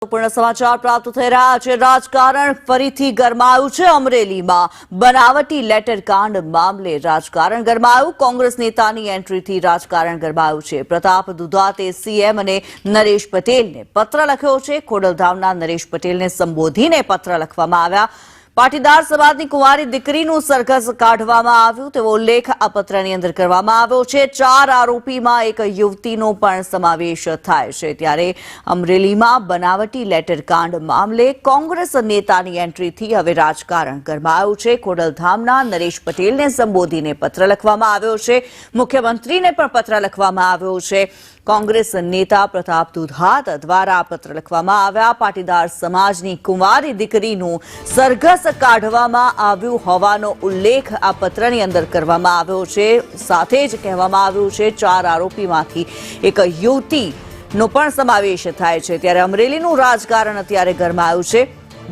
મહત્વપૂર્ણ સમાચાર પ્રાપ્ત થઈ રહ્યા છે। રાજકારણ ફરીથી ગરમાયું છે। અમરેલીમાં બનાવટી લેટર કાંડ મામલે રાજકારણ ગરમાયું। કોંગ્રેસ નેતાની એન્ટ્રીથી રાજકારણ ગરમાયું છે। પ્રતાપ દુધાતે સીએમ અને નરેશ પટેલને પત્ર લખ્યો છે। ખોડલધામના નરેશ પટેલને સંબોધીને પત્ર લખવામાં આવ્યા। પાટીદાર સમાજની કુંવારી દીકરીનું સરઘસ કાઢવામાં આવ્યું તેવો ઉલ્લેખ આ પત્રની અંદર કરવામાં આવ્યો છે। 4 આરોપીમાં એક યુવતીનો પણ સમાવેશ થાય છે। ત્યારે અમરેલીમાં બનાવટી લેટર કાંડ મામલે કોંગ્રેસ નેતાની એન્ટ્રીથી હવે રાજકારણ ગરમાયું છે। ખોડલધામના નરેશ પટેલને સંબોધીને પત્ર લખવામાં આવ્યો છે। મુખ્યમંત્રીને પણ પત્ર લખવામાં આવ્યો છે। કોંગ્રેસ નેતા પ્રતાપ દુધાત દ્વારા પત્ર લખવામાં આવ્યા। પાટીદાર સમાજની કુંવારી દીકરીનું સરઘસ કાઢવામાં આવ્યું હોવાનો ઉલ્લેખ આ પત્રની અંદર કરવામાં આવ્યો છે। સાથે જ કહેવામાં આવ્યું છે 4 આરોપીમાંથી એક યુવતીનો પણ સમાવેશ થાય છે। ત્યારે અમરેલીનું રાજકારણ અત્યારે ગરમાયું છે।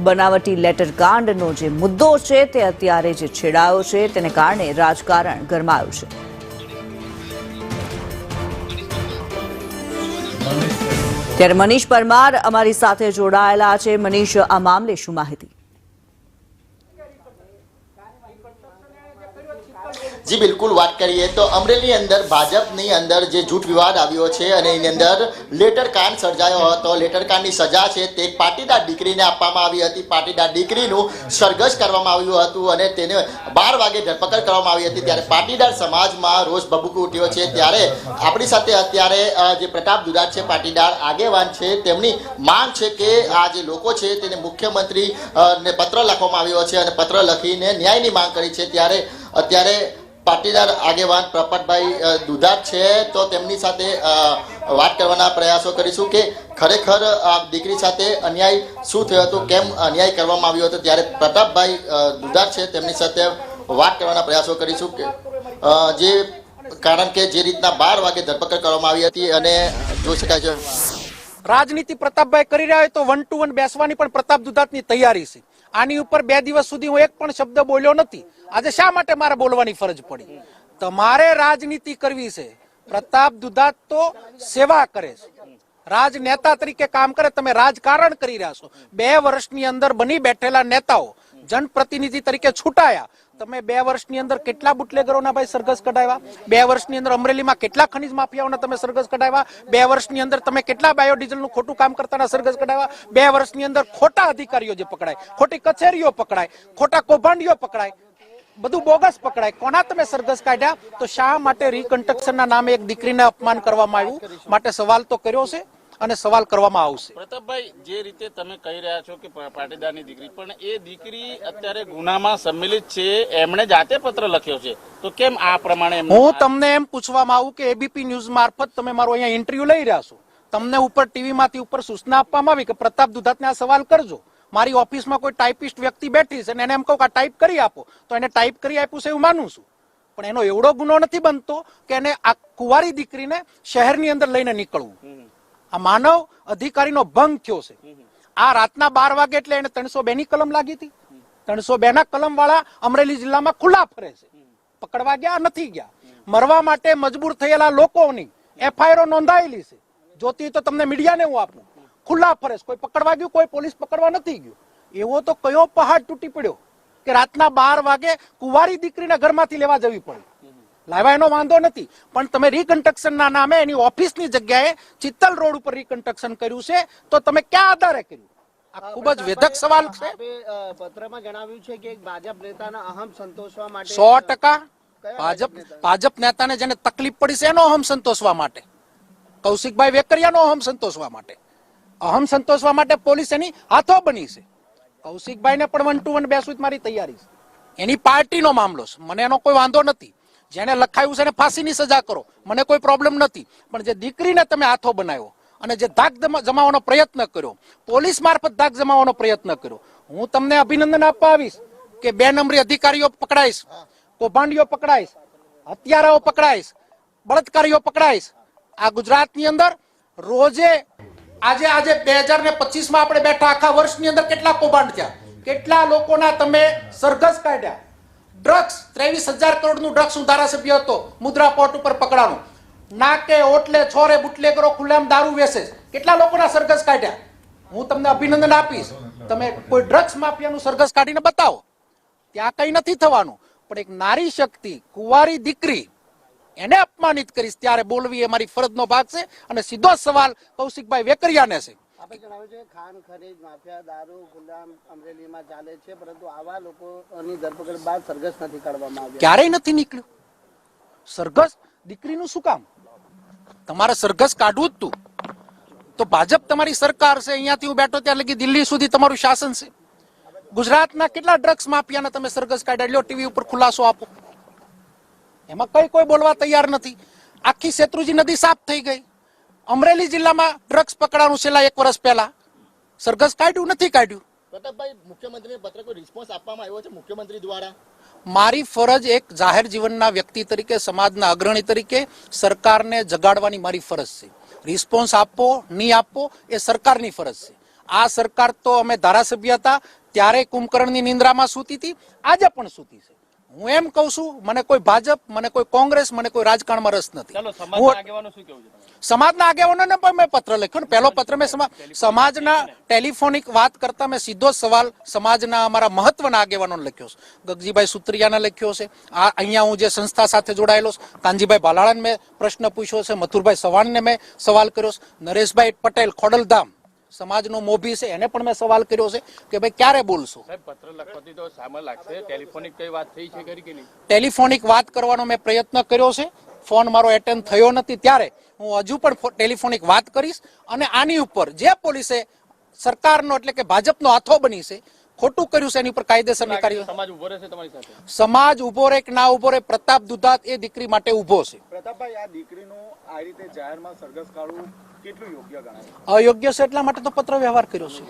બનાવટી લેટર કાંડનો જે મુદ્દો છે તે અત્યારે જે છેડાયો છે તેને કારણે રાજકારણ ગરમાયું છે। ત્યારે મનીષ પરમાર અમારી સાથે જોડાયેલા છે। મનીષ, આ મામલે શું માહિતી? જી બિલકુલ, વાત કરીએ તો અમરેલી અંદર ભાજપની અંદર જે જૂથ વિવાદ આવ્યો છે અને એની અંદર લેટર કાંડ સર્જાયો હતો। લેટર કાંડની સજા છે તે પાટીદાર દીકરીને આપવામાં આવી હતી। પાટીદાર દીકરીનું સરઘસ કરવામાં આવ્યું હતું અને તેને 12 વાગે ધરપકડ કરવામાં આવી હતી। ત્યારે પાટીદાર સમાજમાં રોષ ભભૂકી ઉઠ્યો છે। ત્યારે આપણી સાથે અત્યારે જે પ્રતાપ દુધાત છે, પાટીદાર આગેવાન છે, તેમની માંગ છે કે આ જે લોકો છે તેને મુખ્યમંત્રી ને પત્ર લખવામાં આવ્યો છે અને પત્ર લખીને ન્યાયની માંગ કરી છે। ત્યારે અત્યારે પાટીદાર આગેવાન પ્રપતભાઈ દુધાત છે તો તેમની સાથે વાત કરવાના પ્રયાસો કરીશું કે ખરેખર આ દીકરી સાથે અન્યાય શું થયો હતો, કેમ અન્યાય કરવામાં આવ્યો હતો। ત્યારે પ્રતાપભાઈ દુધાત છે તેમની સાથે વાત કરવાના પ્રયાસો કરીશું કે જે કારણ કે જે રીતના 12 વાગે ધરપકડ કરવામાં આવી હતી અને જોઈ શકાય છે રાજનીતિ પ્રતાપભાઈ કરી રહ્યા હોય તો 1 to 1 બેસવાની પણ પ્રતાપ દુધાતની તૈયારી છે। આની ઉપર 2 દિવસ સુધી હું એક પણ શબ્દ બોલ્યો નથી। આજે શા માટે મારે બોલવાની ફરજ પડી? તમારે રાજનીતિ કરવી છે। પ્રતાપ દુધાત તો સેવા કરે છે, રાજનેતા તરીકે કામ કરે। તમે રાજકારણ કરી રહ્યા છો। 2 વર્ષની અંદર બની બેઠેલા નેતાઓ જનપ્રતિનિધિ તરીકે છૂટાયા। તમે 2 વર્ષની અંદર કેટલા બુટલેગરોના ભાઈ સરઘસ કઢાવ્યા? 2 વર્ષની અંદર અમરેલીમાં કેટલા ખનીજ માફિયાઓના તમે સરઘસ કઢાવ્યા? 2 વર્ષની અંદર તમે કેટલા બાયોડીઝલનું ખોટું કામ કરતાના સરઘસ કઢાવ્યા? 2 વર્ષની અંદર ખોટા અધિકારીઓ જે પકડાય, ખોટી કચેરીઓ પકડાય, ખોટા કૌભાંડીઓ પકડાય, બધું બોગસ પકડાય, કોના તમે સરઘસ કાઢ્યા? તો શા માટે રીકન્સ્ટ્રક્શનના નામે એક દીકરીને અપમાન કરવામાં આવ્યું? માટે સવાલ તો કર્યો છે અને સવાલ કરવામાં આવશે। પ્રતાપભાઈ, જે રીતે તમે કહી રહ્યા છો કે પાટીદારની દીકરી, પણ એ દીકરી અત્યારે ગુનામાં સંમિલિત છે, એમણે જાતે પત્ર લખ્યો છે, તો કેમ આ પ્રમાણે? હું તમને એમ પૂછવામાં આવું કે એબીપી ન્યૂઝ મારફત તમે મારો અહીંયા ઇન્ટરવ્યુ લઈ રહ્યા છો, તમને ઉપર ટીવીમાંથી ઉપર સૂચના આપવામાં આવી કે પ્રતાપ દુધાતને આ સવાલ કરજો। મારી ઓફિસમાં કોઈ ટાઈપિસ્ટ વ્યક્તિ બેઠી છે અને એને એમ કહું કે આ ટાઈપ કરી આપો, તો એને ટાઈપ કરી આપ્યું છે એવું માનું છું। પણ એનો એવડો ગુનો નથી બનતો કે એને આ કુંવારી દીકરીને શહેરની અંદર લઈને નીકળવું। આ માનવ અધિકારીનો ભંગ થયો છે। આ રાતના 12 વાગે એટલે એને 302 ની કલમ લાગી હતી। 302 ના કલમ વાળા અમરેલી જિલ્લામાં ખુલ્લા ફરે છે। પકડવા ગયા નથી ગયા। મરવા માટે મજબૂર થયેલા લોકોની એફઆઈઆર નોંધાયેલી છે। જોતી તો તમને મીડિયાને હું આપું। ખુલ્લા ફરે છે, કોઈ પકડવા ગયું, કોઈ પોલીસ પકડવા નથી ગયું। એવો તો કયો પહાડ તૂટી પડ્યો કે રાતના 12 વાગે કુંવારી દીકરીને ઘરમાંથી લેવા જવી પડી? લાવવા એનો વાંધો નથી, પણ તમે રીકન્સ્ટ્રક્શનના નામે એની ઓફિસની જગ્યાએ ચિત્તલ રોડ ઉપર રીકન્સ્ટ્રક્શન કર્યું છે, તો તમે ક્યાં આધારે કર્યું? આ ખૂબ જ વેધક સવાલ છે। પત્રમાં જણાવ્યું છે કે એક ભાજપ નેતાના અહમ સંતોષવા માટે 100% ભાજપ નેતાને જેને તકલીફ પડી છે એનો અહમ સંતોષવા માટે, કૌશિકભાઈ વેકરિયાનો અહમ સંતોષવા માટે, અહમ સંતોષવા માટે પોલીસ એની હાથો બની છે। કૌશિકભાઈને પણ 1 to 1 બેસવું મારી તૈયારી છે। એની પાર્ટીનો મામલો છે, મને એનો કોઈ વાંધો નથી। જેને લખાયું છે એને ફાંસીની સજા કરો, મને કોઈ પ્રોબ્લેમ નથી। પણ જે દીકરીને તમે હાથો બનાવ્યો અને જે ધાક જમાવવાનો પ્રયત્ન કર્યો, પોલીસ મારફત ધાક જમાવવાનો પ્રયત્ન કર્યો, હું તમને અભિનંદન આપવા આવીશ કે 2 નંબરી અધિકારીઓ પકડાઈશ, કૌભાંડીઓ પકડાઈશ, હત્યારાઓ પકડાઈશ, બળાત્કારીઓ પકડાઈશ। આ ગુજરાતની અંદર રોજે આજે 2025માં આપણે બેઠા, આખા વર્ષની અંદર કેટલા કૌભાંડ થયા, કેટલા લોકોના તમે સરઘસ કાઢ્યા। ડ્રગ્સ 23,000 કરોડનું ડ્રગ્સ હું ધારાસભ્ય હતો, મુદ્રા પોર્ટ ઉપર પકડાણું। નાકે ઓટલે છોરે બુટલેગરો ખુલ્લેઆમ દારૂ વેચે, કેટલા લોકોના સરઘસ કાઢ્યા? હું તમને અભિનંદન આપીશ, તમે કોઈ ડ્રગ્સ માફિયાનું સરઘસ કાઢીને બતાવો, ત્યાં કઈ નથી થવાનું. પણ એક નારી શક્તિ, કુંવારી દીકરી, એને અપમાનિત કરીશ ત્યારે બોલવી એ મારી ફરજનો ભાગ છે. અને સીધો જ સવાલ કૌશિકભાઈ વેકરિયાને છે. આપણે જણાવ્યું છે ખાન ખનીજ માફિયા દારૂ ગુલામ અમરેલીમાં ચાલે છે, પરંતુ આવા લોકોની ધરપકડ બાદ સરઘસ નથી કાઢવામાં આવ્યા. ક્યારેય નથી નીકળ્યું સરઘસ. દીકરીનું શું કામ? તમારે સરઘસ કાઢવું જ તું તો ભાજપ તમારી સરકાર છે, અહીંયાથી હું બેઠો ત્યાં લગી દિલ્હી સુધી તમારું શાસન છે. ગુજરાતના કેટલા ડ્રગ્સ માફિયાના તમે સરઘસ કાઢ્યા? લ્યો ટીવી ઉપર ખુલાસો આપો. એમાં કોઈ બોલવા તૈયાર નથી. આખી શેત્રુંજી નદી સાફ થઈ ગઈ. અમરેલી જિલ્લામાં ડ્રગ્સ પકડાનું છેલ્લા 1 વર્ષ પહેલા સરઘસ કાઢ્યું નથી કાઢ્યું. પ્રતાપભાઈ, મુખ્યમંત્રીને પત્ર કોઈ રિસ્પોન્સ આપવામાં આવ્યો છે મુખ્યમંત્રી દ્વારા? મારી ફરજ એક જાહેર જીવનના વ્યક્તિ તરીકે, સમાજના અગ્રણી તરીકે સરકારને જગાડવાની મારી ફરજ છે. રિસ્પોન્સ આપવો નહીં આપવો એ સરકારની ફરજ છે. આ સરકાર તો અમે ધારાસભ્ય હતા ત્યારે કુંભકર્ણની નિંદ્રામાં સૂતી હતી, આજે પણ સૂતી છે. હું એમ કહું છું, મને કોઈ ભાજપ, મને કોઈ કોંગ્રેસ, મને કોઈ રાજકારણમાં રસ નથી. સમાજના આગેવાનોને પણ મેં પત્ર લખ્યો ને. પહેલો પત્ર મેં સમાજના ટેલિફોનિક વાત કરતા મેં સીધો સવાલ સમાજના અમારા મહત્વના આગેવાનોને લખ્યો છે. ગગજીભાઈ સુત્રિયાને લખ્યો છે. આ અહીંયા હું જે સંસ્થા સાથે જોડાયેલો છું, કાનજીભાઈ બાલાળાને મેં પ્રશ્ન પૂછ્યો છે. મથુરભાઈ સવાણને મેં સવાલ કર્યો છે. નરેશભાઈ પટેલ ખોડલધામ સમાજનો મોભી છે, એને પણ મેં સવાલ કર્યો છે કે ભાઈ ક્યારે બોલશો? પત્ર લખવાથી તો સામે લાગશે. ટેલિફોનિક કઈ વાત થઈ છે ખરી કે નહીં? ટેલિફોનિક વાત કરવાનો મેં પ્રયત્ન કર્યો છે. ફોન મારો એટેન્ડ થયો નથી. ત્યારે હું હજુ પણ ટેલિફોનિક વાત કરીશ. અને આની ઉપર જે પોલીસે સરકારનો એટલે કે ભાજપનો હાથો બની છે, ખોટું કર્યું છે, એની ઉપર કાયદેસરની કાર્યવાહી. સમાજ ઉભો રહેશે તમારી સાથે? સમાજ ઉભો રહે કે ના ઉભો રહે, પ્રતાપ દુધાત એ દીકરી માટે ઉભો છે. પ્રતાપભાઈ, આ દીકરીનું આ રીતે જાહેરમાં સરઘસ કાઢવું કેટલું યોગ્ય ગણાય? અયોગ્ય છે એટલા માટે તો પત્ર વ્યવહાર કર્યો છે.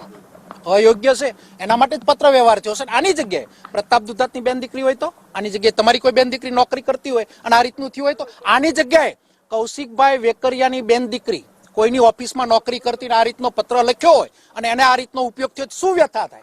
અયોગ્ય છે એના માટે જ પત્ર વ્યવહાર થયો છે. આની જગ્યાએ પ્રતાપ દુધાતની બેન દીકરી હોય તો, આની જગ્યાએ તમારી કોઈ બેન દીકરી નોકરી કરતી હોય અને આ રીતનું થયું હોય તો, આની જગ્યાએ કૌશિકભાઈ વેકરિયાની બેન દીકરી કોઈની ઓફિસમાં નોકરી કરતી આ રીતનો પત્ર લખ્યો હોય અને એને આ રીતનો ઉપયોગ થયો, શું વ્યથા થાય?